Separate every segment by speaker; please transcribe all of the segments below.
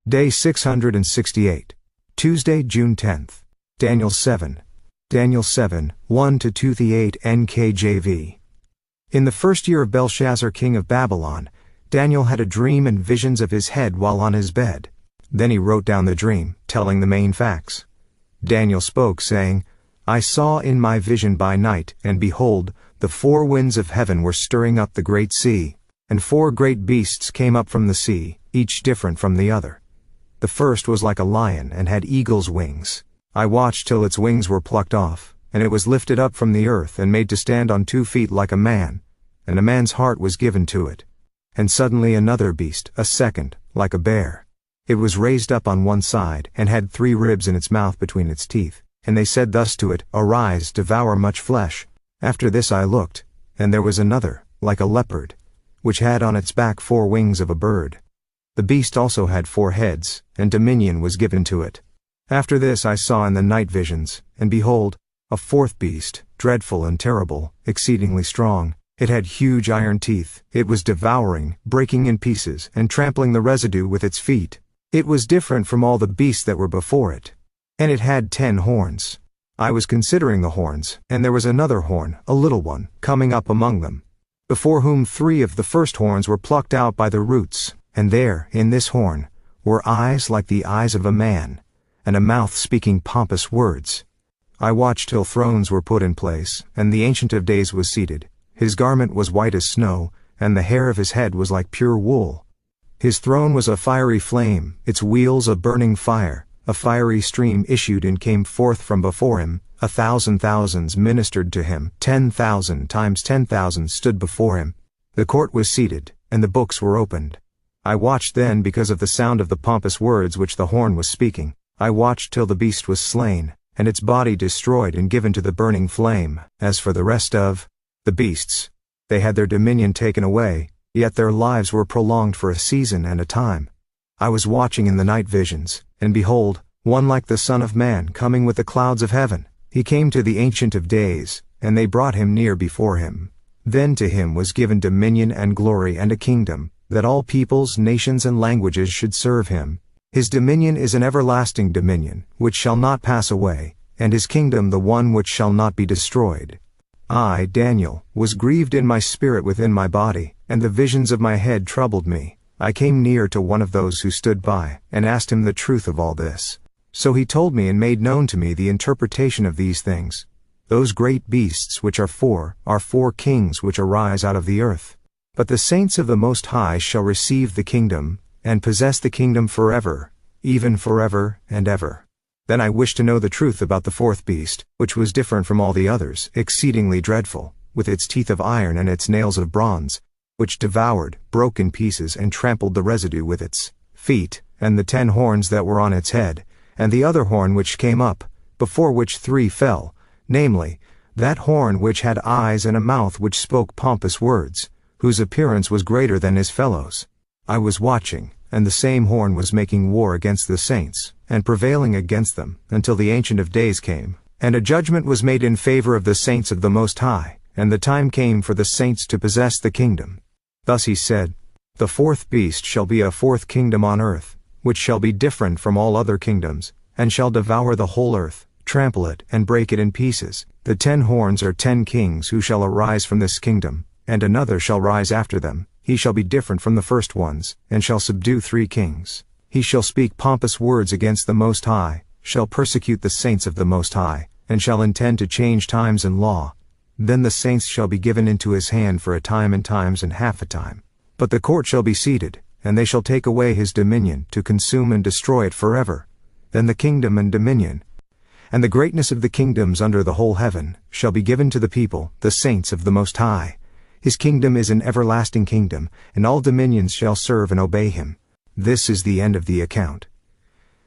Speaker 1: Day 668. Tuesday, June 10th. Daniel 7. Daniel 7, 1-2 NKJV. In the first year of Belshazzar king of Babylon, Daniel had a dream and visions of his head while on his bed. Then he wrote down the dream, telling the main facts. Daniel spoke, saying, I saw in my vision by night, and behold, the four winds of heaven were stirring up the great sea, and four great beasts came up from the sea, each different from the other. The first was like a lion and had eagle's wings. I watched till its wings were plucked off, and it was lifted up from the earth and made to stand on 2 feet like a man, and a man's heart was given to it. And suddenly another beast, a second, like a bear. It was raised up on one side, and had 3 ribs in its mouth between its teeth, and they said thus to it, Arise, devour much flesh. After this I looked, and there was another, like a leopard, which had on its back 4 wings of a bird. The beast also had 4 heads, and dominion was given to it. After this I saw in the night visions, and behold, a 4th beast, dreadful and terrible, exceedingly strong. It had huge iron teeth. It was devouring, breaking in pieces, and trampling the residue with its feet. It was different from all the beasts that were before it. And it had 10 horns. I was considering the horns, and there was another horn, a little one, coming up among them, before whom 3 of the first horns were plucked out by the roots. And there, in this horn, were eyes like the eyes of a man, and a mouth speaking pompous words. I watched till thrones were put in place, and the Ancient of Days was seated. His garment was white as snow, and the hair of his head was like pure wool. His throne was a fiery flame, its wheels a burning fire. A fiery stream issued and came forth from before him. 1,000 thousands ministered to him. 10,000 times 10,000 stood before him. The court was seated, and the books were opened. I watched then because of the sound of the pompous words which the horn was speaking. I watched till the beast was slain, and its body destroyed and given to the burning flame. As for the rest of the beasts, they had their dominion taken away, yet their lives were prolonged for a season and a time. I was watching in the night visions, and behold, one like the Son of Man coming with the clouds of heaven. He came to the Ancient of Days, and they brought him near before him. Then to him was given dominion and glory and a kingdom, that all peoples, nations, and languages should serve him. His dominion is an everlasting dominion, which shall not pass away, and his kingdom the one which shall not be destroyed. I, Daniel, was grieved in my spirit within my body, and the visions of my head troubled me. I came near to one of those who stood by, and asked him the truth of all this. So he told me and made known to me the interpretation of these things. Those great beasts which are 4 kings which arise out of the earth. But the saints of the Most High shall receive the kingdom, and possess the kingdom forever, even forever and ever. Then I wished to know the truth about the 4th beast, which was different from all the others, exceedingly dreadful, with its teeth of iron and its nails of bronze, which devoured, broke in pieces, and trampled the residue with its feet, and the 10 horns that were on its head, and the other horn which came up, before which 3 fell, namely, that horn which had eyes and a mouth which spoke pompous words, whose appearance was greater than his fellows. I was watching, and the same horn was making war against the saints, and prevailing against them, until the Ancient of Days came, and a judgment was made in favor of the saints of the Most High, and the time came for the saints to possess the kingdom. Thus he said, The 4th beast shall be a 4th kingdom on earth, which shall be different from all other kingdoms, and shall devour the whole earth, trample it, and break it in pieces. The 10 horns are 10 kings who shall arise from this kingdom, and another shall rise after them. He shall be different from the first ones, and shall subdue 3 kings. He shall speak pompous words against the Most High, shall persecute the saints of the Most High, and shall intend to change times and law. Then the saints shall be given into his hand for a time and times and half a time. But the court shall be seated, and they shall take away his dominion, to consume and destroy it forever. Then the kingdom and dominion, and the greatness of the kingdoms under the whole heaven, shall be given to the people, the saints of the Most High. His kingdom is an everlasting kingdom, and all dominions shall serve and obey him. This is the end of the account.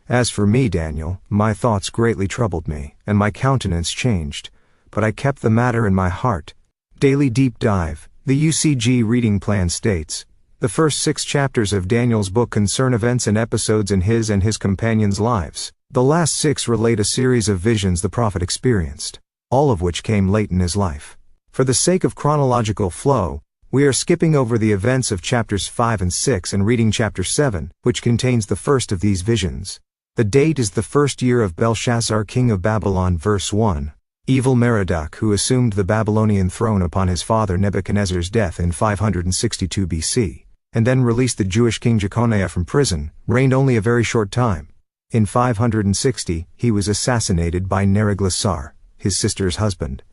Speaker 1: As for me, Daniel, my thoughts greatly troubled me, and my countenance changed, but I kept the matter in my heart. Daily Deep Dive. The UCG reading plan states, the first 6 chapters of Daniel's book concern events and episodes in his and his companions' lives. The last 6 relate a series of visions the prophet experienced, all of which came late in his life. For the sake of chronological flow, We are skipping over the events of chapters 5 and 6 and reading chapter 7, which contains the first of these visions. The date is the first year of Belshazzar king of Babylon. Verse 1. Evil Merodach, who assumed the Babylonian throne upon his father Nebuchadnezzar's death in 562 BC, and then released the Jewish king Jeconiah from prison, reigned only a very short time. In 560, he was assassinated by Neriglissar, his sister's husband.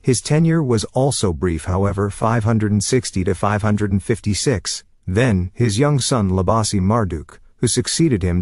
Speaker 1: His tenure was also brief, however, 560 to 556. Then, his young son Labasi Marduk, who succeeded him,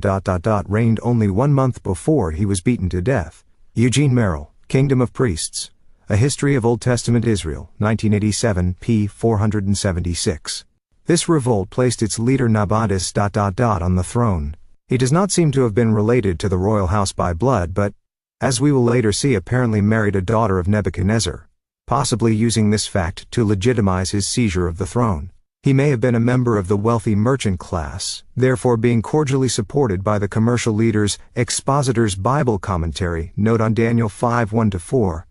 Speaker 1: reigned only 1 month before he was beaten to death. Eugene Merrill, Kingdom of Priests. A History of Old Testament Israel, 1987, p. 476. This revolt placed its leader Nabonidus on the throne. He does not seem to have been related to the royal house by blood, but, as we will later see, apparently married a daughter of Nebuchadnezzar, possibly using this fact to legitimize his seizure of the throne. He may have been a member of the wealthy merchant class, therefore being cordially supported by the commercial leaders. Expositor's Bible Commentary, note on Daniel 5 1-4.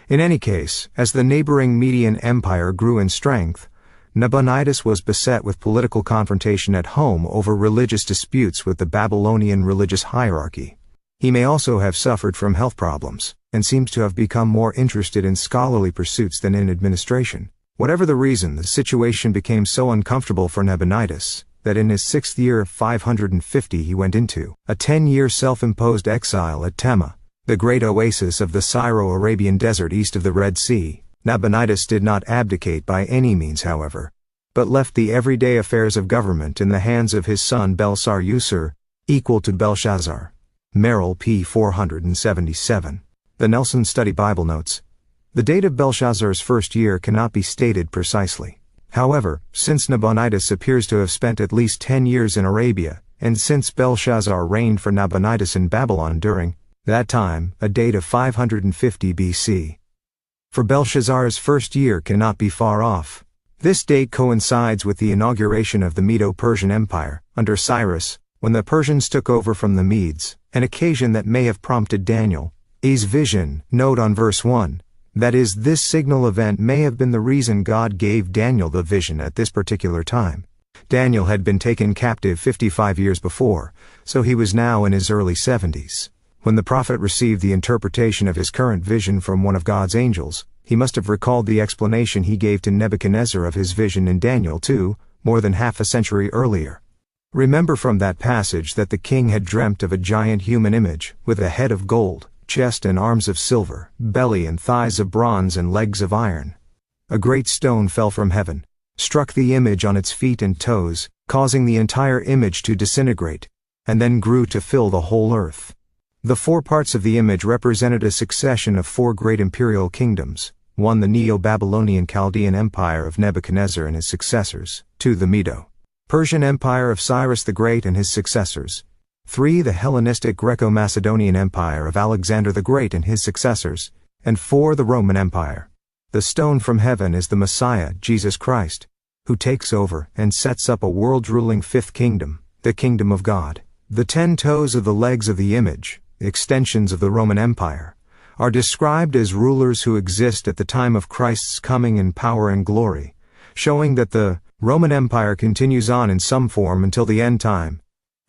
Speaker 1: In any case, as the neighboring Median Empire grew in strength, Nabonidus was beset with political confrontation at home over religious disputes with the Babylonian religious hierarchy. He may also have suffered from health problems, and seems to have become more interested in scholarly pursuits than in administration. Whatever the reason, the situation became so uncomfortable for Nabonidus, that in his 6th year of 550 he went into a 10-year self-imposed exile at Tema, the great oasis of the Syro-Arabian desert east of the Red Sea. Nabonidus did not abdicate by any means, however, but left the everyday affairs of government in the hands of his son Belsar-Usur, equal to Belshazzar. Merrill, p. 477. The Nelson Study Bible Notes. The date of Belshazzar's first year cannot be stated precisely. However, since Nabonidus appears to have spent at least 10 years in Arabia, and since Belshazzar reigned for Nabonidus in Babylon during that time, a date of 550 BC. For Belshazzar's first year cannot be far off. This date coincides with the inauguration of the Medo-Persian Empire, under Cyrus, when the Persians took over from the Medes, an occasion that may have prompted Daniel's vision. Note on verse 1. That is, this signal event may have been the reason God gave Daniel the vision at this particular time. Daniel had been taken captive 55 years before, so he was now in his early 70s. When the prophet received the interpretation of his current vision from one of God's angels, he must have recalled the explanation he gave to Nebuchadnezzar of his vision in Daniel 2, more than half a century earlier. Remember from that passage that the king had dreamt of a giant human image, with a head of gold, chest and arms of silver, belly and thighs of bronze and legs of iron. A great stone fell from heaven, struck the image on its feet and toes, causing the entire image to disintegrate, and then grew to fill the whole earth. The 4 parts of the image represented a succession of 4 great imperial kingdoms: 1 the Neo-Babylonian Chaldean Empire of Nebuchadnezzar and his successors, 2 the Medo-Persian Empire of Cyrus the Great and his successors, 3 the Hellenistic Greco-Macedonian Empire of Alexander the Great and his successors, and 4 the Roman Empire. The stone from heaven is the Messiah, Jesus Christ, who takes over and sets up a world-ruling 5th kingdom, the kingdom of God. The 10 toes of the legs of the image, extensions of the Roman Empire, are described as rulers who exist at the time of Christ's coming in power and glory, showing that the Roman Empire continues on in some form until the end time.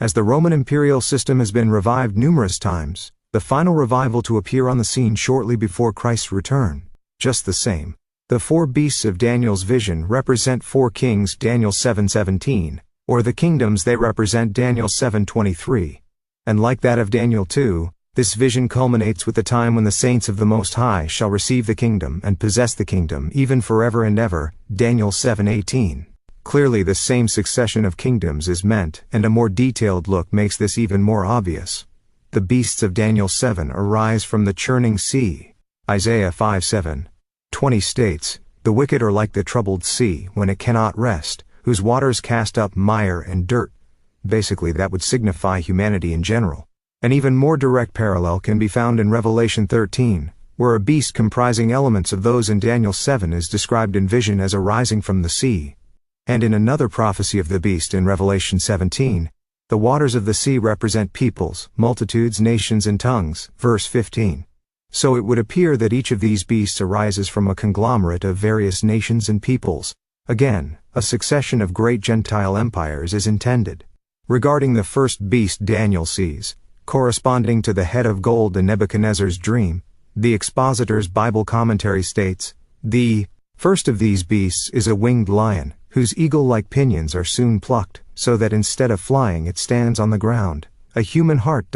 Speaker 1: As the Roman imperial system has been revived numerous times, the final revival to appear on the scene shortly before Christ's return. Just the same, the 4 beasts of Daniel's vision represent 4 kings, Daniel 7:17, or the kingdoms they represent, Daniel 7:23. And like that of Daniel 2, this vision culminates with the time when the saints of the Most High shall receive the kingdom and possess the kingdom even forever and ever, Daniel 7:18. Clearly the same succession of kingdoms is meant, and a more detailed look makes this even more obvious. The beasts of Daniel 7 arise from the churning sea. Isaiah 5:7-20 states, "The wicked are like the troubled sea when it cannot rest, whose waters cast up mire and dirt." Basically that would signify humanity in general. An even more direct parallel can be found in Revelation 13, where a beast comprising elements of those in Daniel 7 is described in vision as arising from the sea. And in another prophecy of the beast in Revelation 17, the waters of the sea represent peoples, multitudes, nations, and tongues, verse 15. So it would appear that each of these beasts arises from a conglomerate of various nations and peoples. Again, a succession of great Gentile empires is intended. Regarding the first beast Daniel sees, corresponding to the head of gold in Nebuchadnezzar's dream, the Expositor's Bible commentary states, "The first of these beasts is a winged lion, whose eagle-like pinions are soon plucked, so that instead of flying it stands on the ground. A human heart ...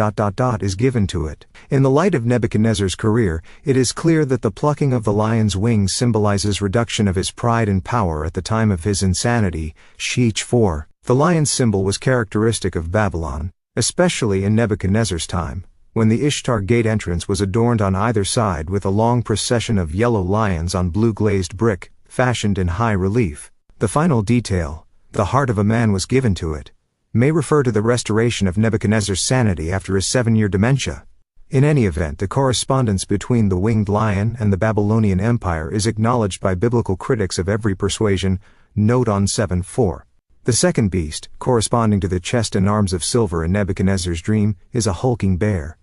Speaker 1: is given to it." In the light of Nebuchadnezzar's career, it is clear that the plucking of the lion's wings symbolizes reduction of his pride and power at the time of his insanity. Sheech 4. The lion's symbol was characteristic of Babylon, especially in Nebuchadnezzar's time, when the Ishtar Gate entrance was adorned on either side with a long procession of yellow lions on blue glazed brick, fashioned in high relief. The final detail, "the heart of a man was given to it," may refer to the restoration of Nebuchadnezzar's sanity after his 7-year dementia. In any event, the correspondence between the winged lion and the Babylonian Empire is acknowledged by biblical critics of every persuasion. Note on 7:4. The second beast, corresponding to the chest and arms of silver in Nebuchadnezzar's dream, is a hulking bear.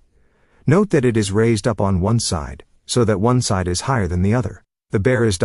Speaker 1: Note that it is raised up on one side, so that one side is higher than the other. The bear is ...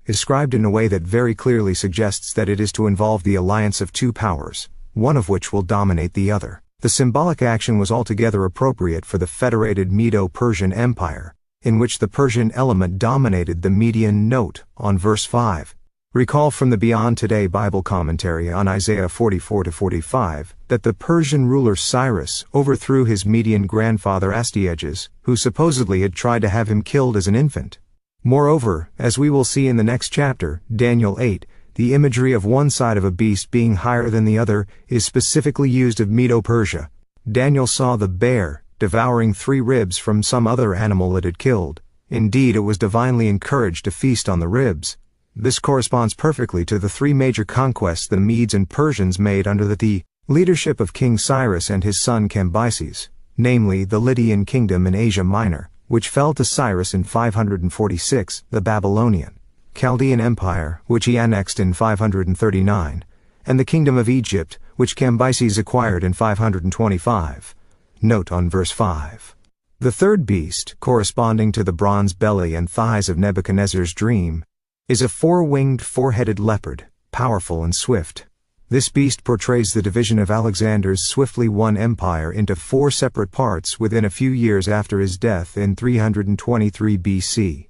Speaker 1: described in a way that very clearly suggests that it is to involve the alliance of two powers, one of which will dominate the other. The symbolic action was altogether appropriate for the federated Medo-Persian Empire, in which the Persian element dominated the Median. Note on verse 5. Recall from the Beyond Today Bible commentary on Isaiah 44-45 that the Persian ruler Cyrus overthrew his Median grandfather Astyages, who supposedly had tried to have him killed as an infant. Moreover, as we will see in the next chapter, Daniel 8, the imagery of one side of a beast being higher than the other is specifically used of Medo-Persia. Daniel saw the bear devouring 3 ribs from some other animal it had killed. Indeed, it was divinely encouraged to feast on the ribs. This corresponds perfectly to the 3 major conquests the Medes and Persians made under the leadership of King Cyrus and his son Cambyses, namely the Lydian kingdom in Asia Minor, which fell to Cyrus in 546, the Babylonian, Chaldean Empire, which he annexed in 539, and the kingdom of Egypt, which Cambyses acquired in 525. Note on verse 5. The third beast, corresponding to the bronze belly and thighs of Nebuchadnezzar's dream, is a 4-winged, 4-headed leopard, powerful and swift. This beast portrays the division of Alexander's swiftly won empire into 4 separate parts within a few years after his death in 323 BC.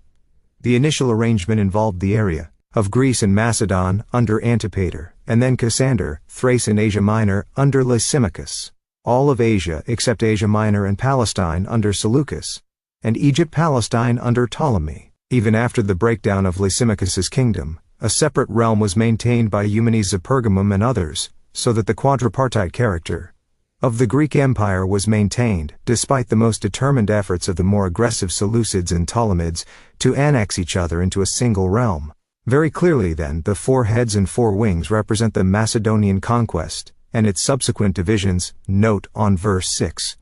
Speaker 1: The initial arrangement involved the area of Greece and Macedon under Antipater, and then Cassander, Thrace and Asia Minor under Lysimachus, all of Asia except Asia Minor and Palestine under Seleucus, and Egypt-Palestine under Ptolemy. Even after the breakdown of Lysimachus's kingdom, a separate realm was maintained by Eumenes of Pergamum and others, so that the quadripartite character of the Greek Empire was maintained, despite the most determined efforts of the more aggressive Seleucids and Ptolemies to annex each other into a single realm. Very clearly then, the 4 heads and 4 wings represent the Macedonian conquest and its subsequent divisions. Note on verse 6.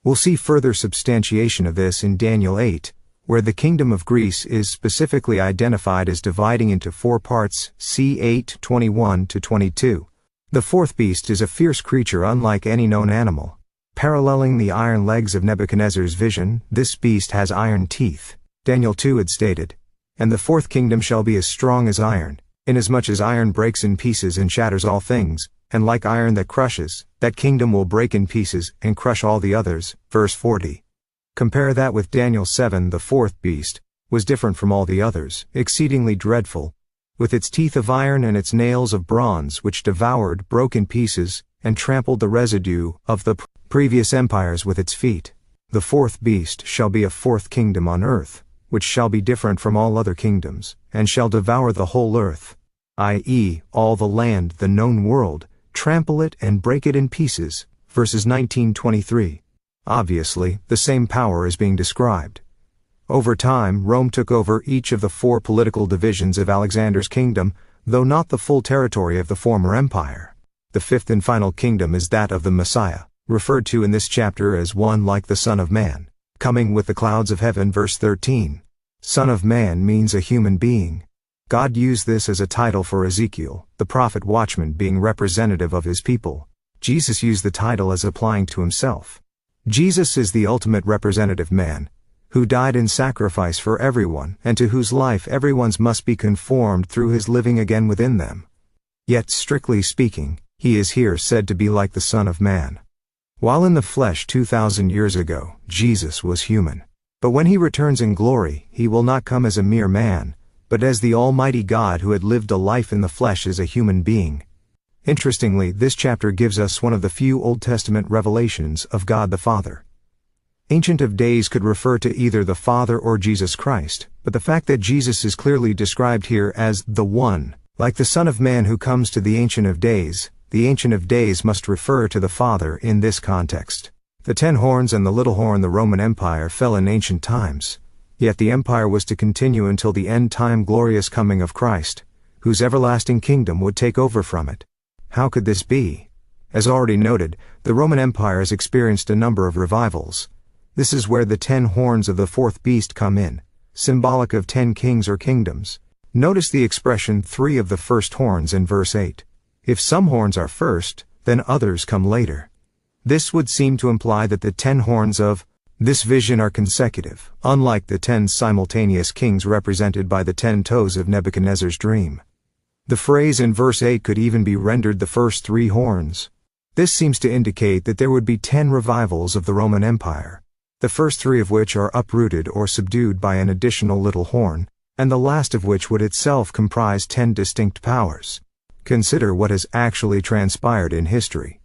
Speaker 1: We'll see further substantiation of this in Daniel 8, where the kingdom of Greece is specifically identified as dividing into 4 parts, c. 8:21-22. The fourth beast is a fierce creature unlike any known animal. Paralleling the iron legs of Nebuchadnezzar's vision, this beast has iron teeth. Daniel 2 had stated, "And the fourth kingdom shall be as strong as iron, inasmuch as iron breaks in pieces and shatters all things, and like iron that crushes, that kingdom will break in pieces and crush all the others." Verse 40. Compare that with Daniel 7. The fourth beast was different from all the others, exceedingly dreadful, with its teeth of iron and its nails of bronze, which devoured, broke in pieces, and trampled the residue of the previous empires with its feet. The fourth beast shall be a fourth kingdom on earth, which shall be different from all other kingdoms, and shall devour the whole earth, i.e., all the land, the known world, trample it and break it in pieces. Verses 19-23. Obviously, the same power is being described. Over time, Rome took over each of the 4 political divisions of Alexander's kingdom, though not the full territory of the former empire. The 5th and final kingdom is that of the Messiah, referred to in this chapter as one like the Son of Man, coming with the clouds of heaven. Verse 13. Son of Man means a human being. God used this as a title for Ezekiel, the prophet watchman being representative of his people. Jesus used the title as applying to himself. Jesus is the ultimate representative man, who died in sacrifice for everyone, and to whose life everyone's must be conformed through his living again within them. Yet strictly speaking, he is here said to be like the Son of Man. While in the flesh 2,000 years ago, Jesus was human. But when he returns in glory, he will not come as a mere man, but as the Almighty God who had lived a life in the flesh as a human being. Interestingly, this chapter gives us one of the few Old Testament revelations of God the Father. Ancient of Days could refer to either the Father or Jesus Christ, but the fact that Jesus is clearly described here as the One, like the Son of Man who comes to the Ancient of Days must refer to the Father in this context. The 10 horns and the little horn, the Roman Empire, fell in ancient times. Yet the empire was to continue until the end-time glorious coming of Christ, whose everlasting kingdom would take over from it. How could this be? As already noted, the Roman Empire has experienced a number of revivals. This is where the 10 horns of the fourth beast come in, symbolic of 10 kings or kingdoms. Notice the expression 3 of the first horns in verse 8. If some horns are first, then others come later. This would seem to imply that the 10 horns of this vision are consecutive, unlike the 10 simultaneous kings represented by the 10 toes of Nebuchadnezzar's dream. The phrase in verse 8 could even be rendered the first 3 horns. This seems to indicate that there would be 10 revivals of the Roman Empire, the first 3 of which are uprooted or subdued by an additional little horn, and the last of which would itself comprise 10 distinct powers. Consider what has actually transpired in history.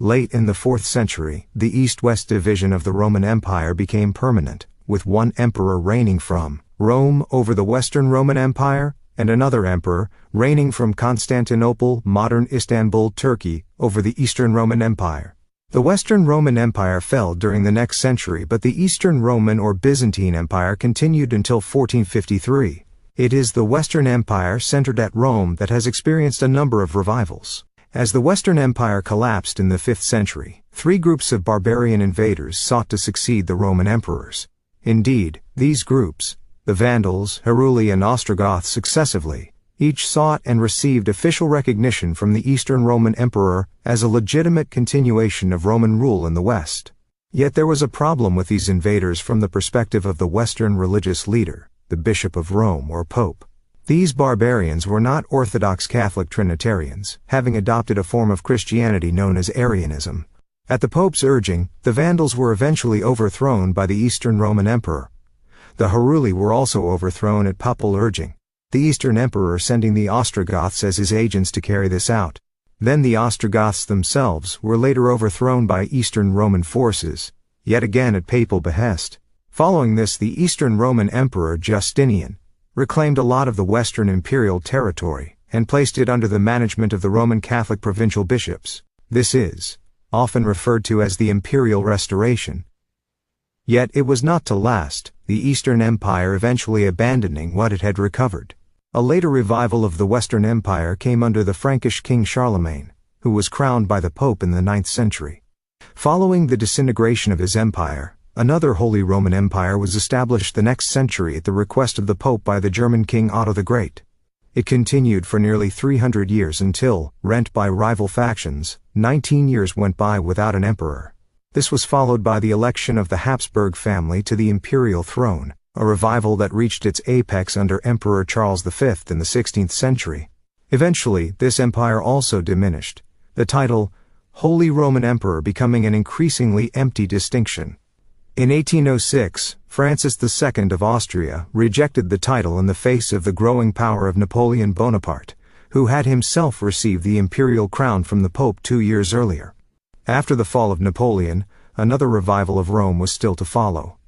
Speaker 1: Late in the 4th century, the East-West division of the Roman Empire became permanent, with one emperor reigning from Rome over the Western Roman Empire, and another emperor reigning from Constantinople, modern Istanbul, Turkey, over the Eastern Roman Empire. The Western Roman Empire fell during the next century, but the Eastern Roman or Byzantine Empire continued until 1453. It is the Western Empire centered at Rome that has experienced a number of revivals. As the Western Empire collapsed in the 5th century, 3 groups of barbarian invaders sought to succeed the Roman emperors. Indeed, these groups, the Vandals, Heruli and Ostrogoths successively, each sought and received official recognition from the Eastern Roman Emperor as a legitimate continuation of Roman rule in the West. Yet there was a problem with these invaders from the perspective of the Western religious leader, the Bishop of Rome or Pope. These barbarians were not Orthodox Catholic Trinitarians, having adopted a form of Christianity known as Arianism. At the Pope's urging, the Vandals were eventually overthrown by the Eastern Roman Emperor. The Heruli were also overthrown at papal urging, the Eastern Emperor sending the Ostrogoths as his agents to carry this out. Then the Ostrogoths themselves were later overthrown by Eastern Roman forces, yet again at papal behest. Following this, the Eastern Roman Emperor Justinian reclaimed a lot of the Western imperial territory and placed it under the management of the Roman Catholic provincial bishops. This is often referred to as the Imperial Restoration. Yet it was not to last, the Eastern Empire eventually abandoning what it had recovered. A later revival of the Western Empire came under the Frankish king Charlemagne, who was crowned by the Pope in the 9th century. Following the disintegration of his empire, another Holy Roman Empire was established the next century at the request of the Pope by the German King Otto the Great. It continued for nearly 300 years until, rent by rival factions, 19 years went by without an emperor. This was followed by the election of the Habsburg family to the imperial throne, a revival that reached its apex under Emperor Charles V in the 16th century. Eventually, this empire also diminished, the title, Holy Roman Emperor, becoming an increasingly empty distinction. In 1806, Francis II of Austria rejected the title in the face of the growing power of Napoleon Bonaparte, who had himself received the imperial crown from the Pope 2 years earlier. After the fall of Napoleon, another revival of Rome was still to follow.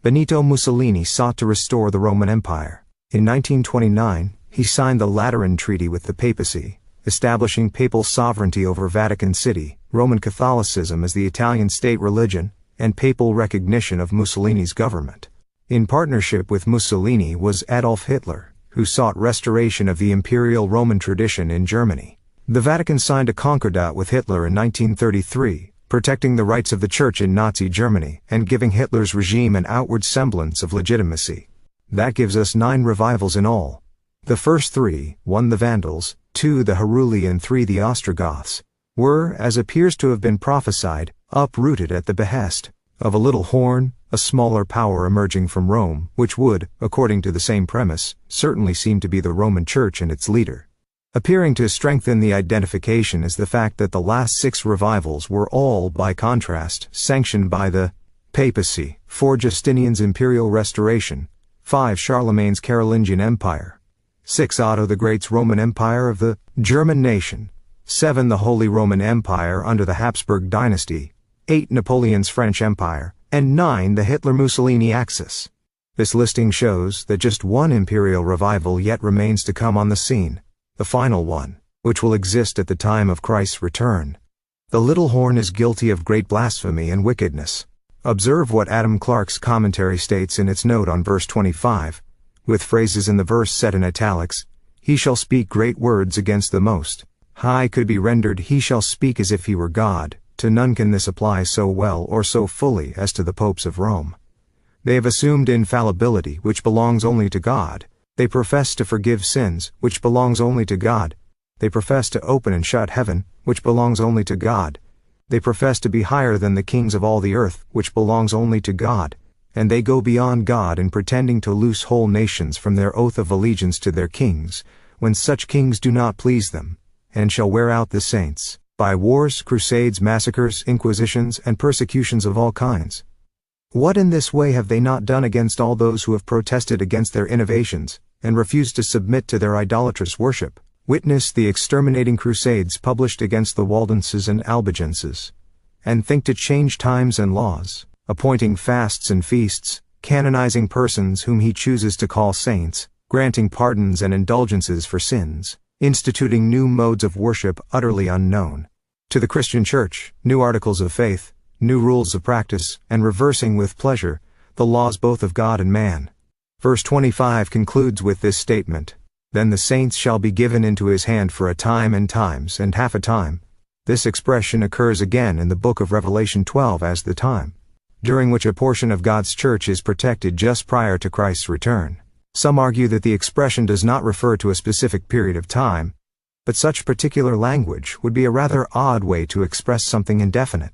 Speaker 1: Benito Mussolini sought to restore the Roman Empire. In 1929, he signed the Lateran Treaty with the papacy, establishing papal sovereignty over Vatican City, Roman Catholicism as the Italian state religion, and papal recognition of Mussolini's government. In partnership with Mussolini was Adolf Hitler, who sought restoration of the imperial Roman tradition in Germany. The Vatican signed a concordat with Hitler in 1933, protecting the rights of the Church in Nazi Germany and giving Hitler's regime an outward semblance of legitimacy. That gives us 9 revivals in all. The first 3, 1 the Vandals, 2 the Heruli and 3 the Ostrogoths, were, as appears to have been prophesied, uprooted at the behest of a little horn, a smaller power emerging from Rome, which would, according to the same premise, certainly seem to be the Roman Church and its leader. Appearing to strengthen the identification is the fact that the last 6 revivals were all, by contrast, sanctioned by the papacy: 4 Justinian's imperial restoration, 5 Charlemagne's Carolingian Empire, 6 Otto the Great's Roman Empire of the German nation, 7 the Holy Roman Empire under the Habsburg dynasty, 8 Napoleon's French Empire, and 9 the Hitler-Mussolini axis. This listing shows that just one imperial revival yet remains to come on the scene, the final one, which will exist at the time of Christ's return. The little horn is guilty of great blasphemy and wickedness. Observe what Adam Clarke's commentary states in its note on verse 25, with phrases in the verse set in italics: "He shall speak great words against the Most High" could be rendered "He shall speak as if he were God." To none can this apply so well or so fully as to the popes of Rome. They have assumed infallibility, which belongs only to God. They profess to forgive sins, which belongs only to God. They profess to open and shut heaven, which belongs only to God. They profess to be higher than the kings of all the earth, which belongs only to God. And they go beyond God in pretending to loose whole nations from their oath of allegiance to their kings, when such kings do not please them, and shall wear out the saints by wars, crusades, massacres, inquisitions, and persecutions of all kinds. What in this way have they not done against all those who have protested against their innovations, and refused to submit to their idolatrous worship? Witness the exterminating crusades published against the Waldenses and Albigenses. And think to change times and laws, appointing fasts and feasts, canonizing persons whom he chooses to call saints, granting pardons and indulgences for sins, instituting new modes of worship utterly unknown to the Christian Church, new articles of faith, new rules of practice, and reversing with pleasure the laws both of God and man. Verse 25 concludes with this statement: "Then the saints shall be given into his hand for a time and times and half a time." This expression occurs again in the book of Revelation 12 as the time, during which a portion of God's church is protected just prior to Christ's return. Some argue that the expression does not refer to a specific period of time, but such particular language would be a rather odd way to express something indefinite.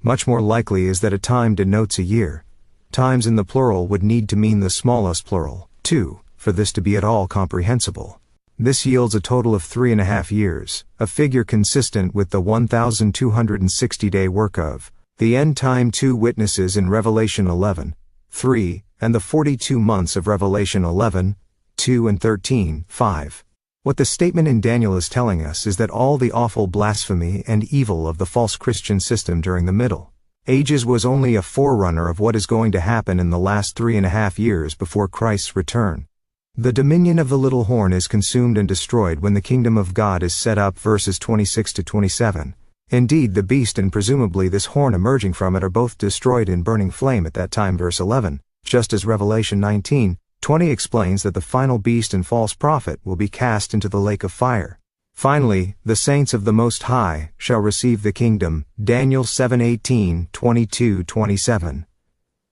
Speaker 1: Much more likely is that a time denotes a year. Times in the plural would need to mean the smallest plural, 2, for this to be at all comprehensible. This yields a total of 3.5 years, a figure consistent with the 1,260-day work of the end-time 2 witnesses in Revelation 11:3, and the 42 months of Revelation 11:2 and 13:5. What the statement in Daniel is telling us is that all the awful blasphemy and evil of the false Christian system during the Middle Ages was only a forerunner of what is going to happen in the last 3.5 years before Christ's return. The dominion of the little horn is consumed and destroyed when the kingdom of God is set up, verses 26 to 27. Indeed, the beast and presumably this horn emerging from it are both destroyed in burning flame at that time, verse 11, just as Revelation 19:20 explains that the final beast and false prophet will be cast into the lake of fire. Finally, the saints of the Most High shall receive the kingdom, Daniel 7:18-22-27.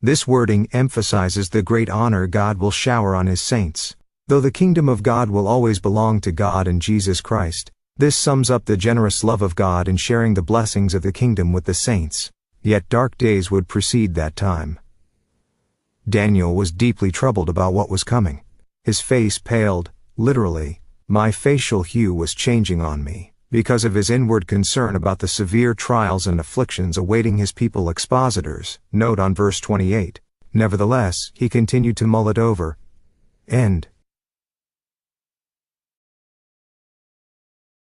Speaker 1: This wording emphasizes the great honor God will shower on his saints. Though the kingdom of God will always belong to God and Jesus Christ, this sums up the generous love of God in sharing the blessings of the kingdom with the saints. Yet dark days would precede that time. Daniel was deeply troubled about what was coming. His face paled, literally, my facial hue was changing on me, because of his inward concern about the severe trials and afflictions awaiting his people expositors. Note on verse 28. Nevertheless, he continued to mull it over. End.